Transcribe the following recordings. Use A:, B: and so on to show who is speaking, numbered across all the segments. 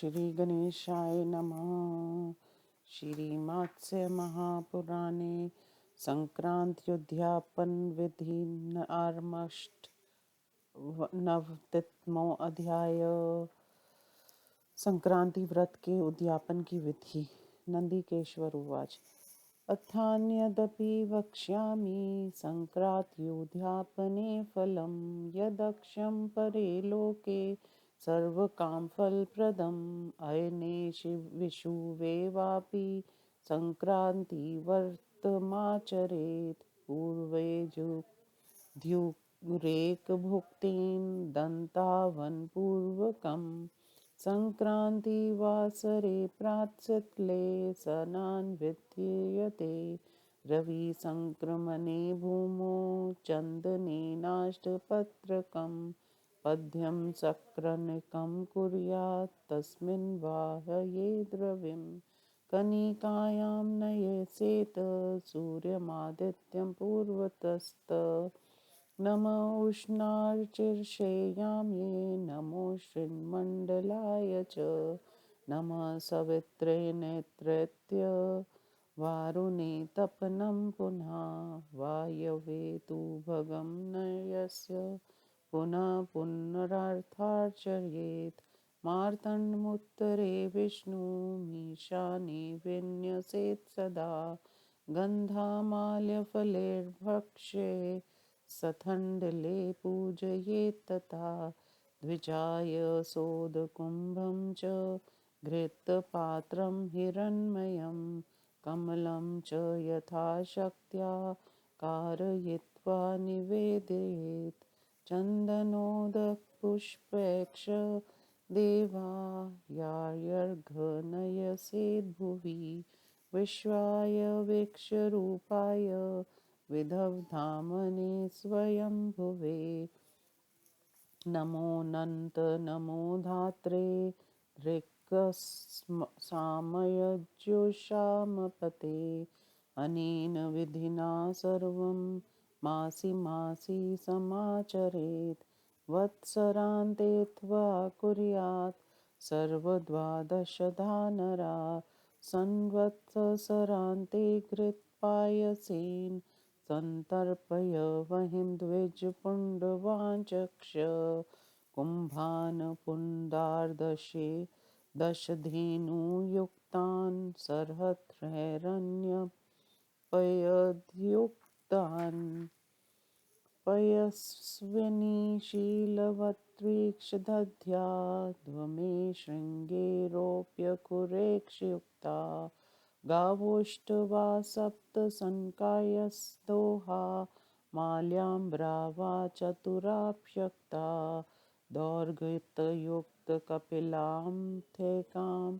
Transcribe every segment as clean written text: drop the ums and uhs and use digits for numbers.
A: श्री गणेशाय नमः। श्रीमत्स्य महापुराणे संक्रांत्युद्यापन विधि आर्मष्ट नवतितमो अध्याय। संक्रांति व्रत के उद्यापन की विधि। नंदिकेश्वर उवाच। अथान्यदपि वक्ष्यामि संक्रांत्युद्यापने फलं यदक्षं परे लोके सर्वकामफलप्रदम् अयनेषि विषुवेवापि संक्रान्तिवर्तमाचरेत् पूर्वैर्जुद्युरेकभुक्तिं दन्तावनपूर्वकम् संक्रांतिवासरे प्रातःले स्नान् विधीयते रविसंक्रमणे भूमौ चन्दनेनाष्टपत्रकं पद्यं सक्रनिकं कुर्यात् तस्मिन् वाहये द्रविं कनिकायां नयसेत् सूर्यमादित्यं पूर्वतस्त नम उष्णार्चिर्षेयाम्ये नमो श्रीन्मण्डलाय च नमः सवित्रे नेत्रैत्य वारुणे तपनं पुनः वायवे तु भगं नयस्य पुनः पुनरर्थार्चयेत् मार्तण्डमुत्तरे विष्णुमीशाने विन्यसेत् सदा गन्धामाल्यफलैर्भक्ष्ये सथण्डले पूजयेत् तथा द्विजाय सोदकुम्भं च घृतपात्रं हिरण्मयं कमलं च यथाशक्त्या कारयित्वा निवेदयेत् चन्दनोदकपुष्पैक्ष देवायार्घ्यनयसेद्भुवि विश्वाय वीक्षरूपाय विदधामने स्वयंभुवे नमोऽनन्त नमो धात्रे ऋक्सामयज्योषामपते अनेन विधिना सर्वं मासि मासि समाचरेत् वत्सरान्ते त्वा कुर्यात् सर्वद्वादशधा नरा संवत्सरान्ते घृतपायसेन सन्तर्पय वहिं द्विजपुण्डवाञ्चक्ष कुम्भान् पुण्डार्दशे दशधेनुयुक्तान् सर्हत्रैरन्यपयद्युक्तान् पयस्विनीशीलवत्वीक्ष दध्याध्वमे शृङ्गेरोऽप्यकुरेक्षयुक्ता गावोष्टवा सप्त सनकायस्तोहा माल्याम्ब्रावा चतुराभ्यक्ता दौर्गयुक्तकपिलां थैकां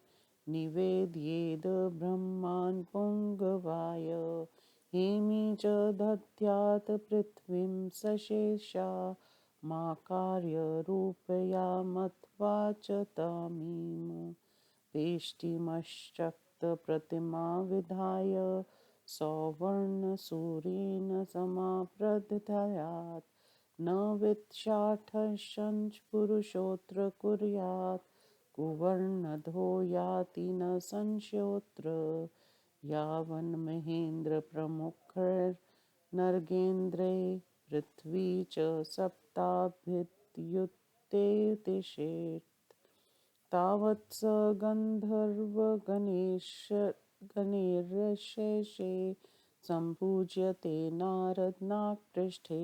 A: निवेदयेद् ब्रह्मान् पुङ्गवाय हेमी च दध्यात् पृथ्वीं सशेषा माकार्यरूपया मत्वा च तमीम् वेष्टिमश्चक्तप्रतिमा विधाय सौवर्णसूरेण समाप्रदधायात् न वित्शाठशंच पुरुषोऽत्र कुर्यात् कुवर्णधो याति न संशयोऽत्र यावन्महेन्द्रप्रमुखैर्नर्गेन्द्रै पृथ्वी च सप्ताभिद्युतेतिषेत् तावत् स गन्धर्वगणैर्यशेषे सम्पूज्यते नारदनागपृष्ठे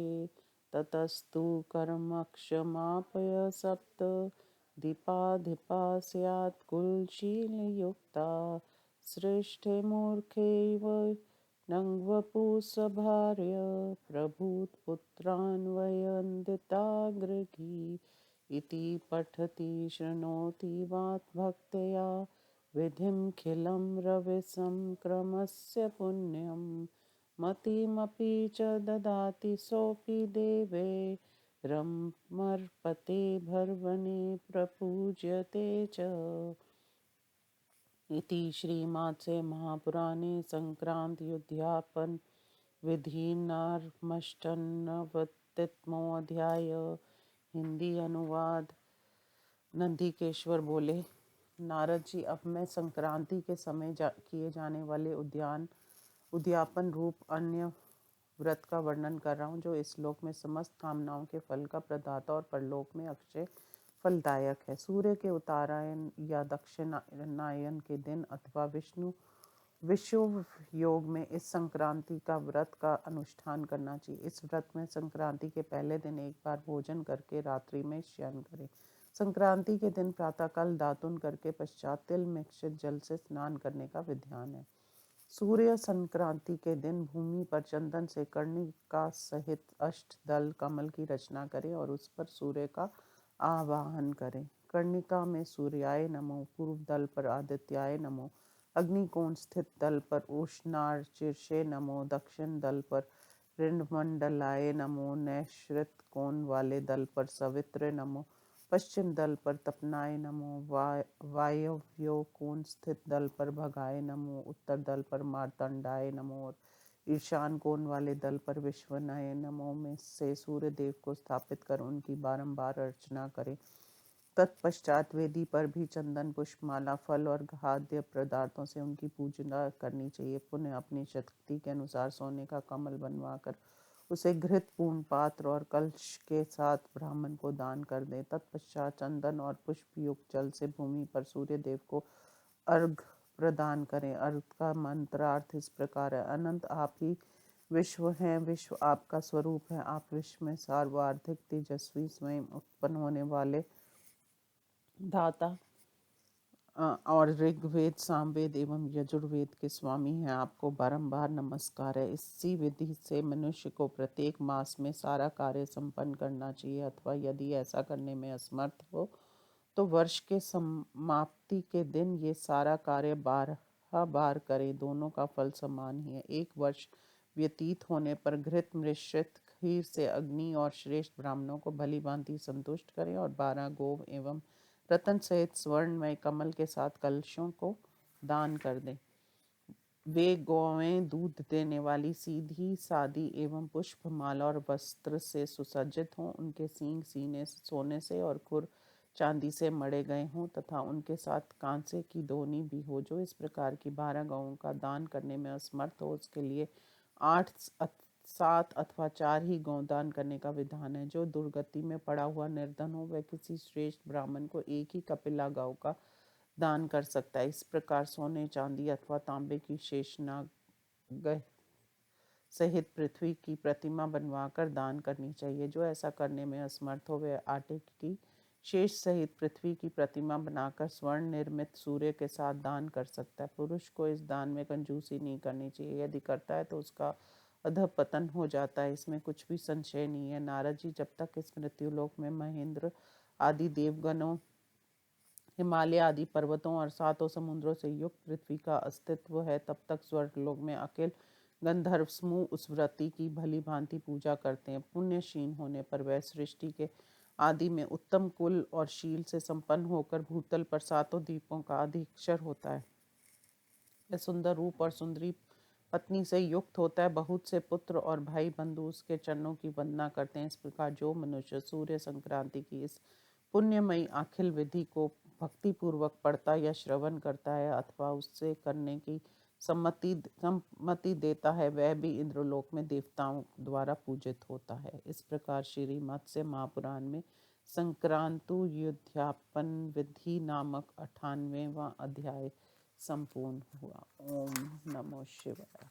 A: ततस्तु कर्मक्षमापय सप्त दीपाधिपा स्यात् कुलशीलयुक्ता सृष्टे मूर्खैव नङ्वपुसभार्य प्रभूतपुत्रान् वयन्दिताग्रगी इति पठति शृणोति वात भक्त्या विधिमखिलं रविसंक्रमस्य पुण्यं मतिमपि च ददाति सोऽपि देवैरमर्पते भर्वणे प्रपूज्यते च। इति श्रीमत्स्य महापुराणे संक्रांत्युद्यापन विधिनार्मष्टनवतितमो अध्याय। हिंदी अनुवाद। नंदिकेश्वर बोले, नारद जी, अब मैं संक्रांति के समय किए जाने वाले उद्यापन रूप अन्य व्रत का वर्णन कर रहा हूँ, जो इस लोक में समस्त कामनाओं के फल का प्रदाता और परलोक में अक्षय फलदायक है। सूर्य के उत्तरायण या दक्षिणायन के दिन अथवा विषुव योग में इस संक्रांति का व्रत का अनुष्ठान करना चाहिए। इस व्रत में संक्रांति के पहले दिन एक बार भोजन करके रात्रि में शयन करें। संक्रांति के दिन प्रातःकाल दातुन करके पश्चात तिल मिश्रित जल से स्नान करने का विधान है। सूर्य संक्रांति के दिन भूमि पर चंदन से कर्णिका सहित अष्टदल कमल की रचना करें और उस पर सूर्य का आवाहन करें। कर्णिका में सूर्याय नमो, पूर्व दल पर आदित्याय नमो, अग्निकोण स्थित दल पर उष्णार्चिषे नमो, दक्षिण दल पर ऋणमंडलाय नमो, नैश्रित कोण वाले दल पर सवित्र नमो, पश्चिम दल पर तपनाय नमो, वायव्य कोण स्थित दल पर भगाय नमो, उत्तर दल पर मार्तंडाय नमो और ईशान कोण वाले दल पर विश्वनाय नमो में से सूर्य देव को स्थापित कर उनकी बारंबार अर्चना करें। तत्पश्चात वेदी पर भी चंदन, पुष्पमाला, फल और खाद्य पदार्थों से उनकी पूजना करनी चाहिए। पुनः अपनी शक्ति के अनुसार सोने का कमल बनवाकर उसे घृत पूर्ण पात्र और कलश के साथ ब्राह्मण को दान कर दें। तत्पश्चात चंदन और पुष्प युक्त जल से भूमि पर सूर्य देव को अर्घ प्रदान करें। अर्घ का मंत्रार्थ इस प्रकार है: अनंत आप ही विश्व हैं, विश्व आपका स्वरूप है, आप विश्व में सर्वाधिक तेजस्वी, स्वयं उत्पन्न होने वाले दाता और ऋग्वेद, सामवेद एवं यजुर्वेद के स्वामी हैं। आपको बारंबार नमस्कार है। इसी विधि से मनुष्य को प्रत्येक मास में सारा कार्य संपन्न करना चाहिए, अथवा यदि ऐसा करने में असमर्थ हो तो वर्ष के समाप्ति के दिन ये सारा कार्य 12 बार करे। दोनों का फल समान ही है। एक वर्ष व्यतीत होने पर घृत मिश्रित खीर से अग्नि और श्रेष्ठ ब्राह्मणों को भली भांति संतुष्ट करें और 12 गौ एवं रतन सहित स्वर्णमय कमल के साथ कलशों को दान कर दें। वे गौएं दूध देने वाली, सीधी सादी एवं पुष्प माला और वस्त्र से सुसज्जित हों। उनके सींग सीने सोने से और खुर चांदी से मढ़े गए हों तथा उनके साथ कांसे की दोनी भी हो। जो इस प्रकार की 12 गौओं का दान करने में असमर्थ हो उसके लिए 8, 7 अथवा 4 ही गौ दान करने का विधान है। जो दुर्गति में पड़ा हुआ निर्धन हो वह किसी श्रेष्ठ ब्राह्मण को एक ही कपिला गौ का दान कर सकता है। इस प्रकार सोने, चांदी अथवा तांबे की शेषनाग सहित पृथ्वी की प्रतिमा बनवाकर दान करनी चाहिए। जो ऐसा करने में असमर्थ हो वह आटे की शेष सहित पृथ्वी की प्रतिमा बनाकर स्वर्ण निर्मित सूर्य के साथ दान कर सकता है। पुरुष को इस दान में कंजूसी नहीं करनी चाहिए। यदि करता है तो उसका अधःपतन हो जाता है। इसमें कुछ भी संशय नहीं है। नारद जी, जब तक इस मृत्युलोक में महेंद्र आदि देवगणों, हिमालय आदि पर्वतों और 7 समुद्रों से युक्त पृथ्वी का अस्तित्व है, तब तक स्वर्गलोक में अखिल गंधर्व समूह उस व्रती की भली भांति पूजा करते हैं। पुण्यशील होने पर वह सृष्टि के आदि में उत्तम कुल और शील से संपन्न होकर भूतल पर 7 द्वीपों का अधीक्षर होता है। वह सुंदर रूप और सुंदरी पत्नी से युक्त होता है। बहुत से पुत्र और भाई बंधु उसके चरणों की वंदना करते हैं। इस प्रकार जो मनुष्य सूर्य संक्रांति की इस पुण्यमयी अखिल विधि को भक्ति पूर्वक पढ़ता या श्रवण करता है अथवा उससे करने की सम्मति देता है, वह भी इंद्रलोक में देवताओं द्वारा पूजित होता है। इस प्रकार श्री मत्स्य महापुराण में संक्रांतु युद्धापन विधि नामक 98वां अध्याय संपूर्ण हुआ। ओम नमो शिवाय।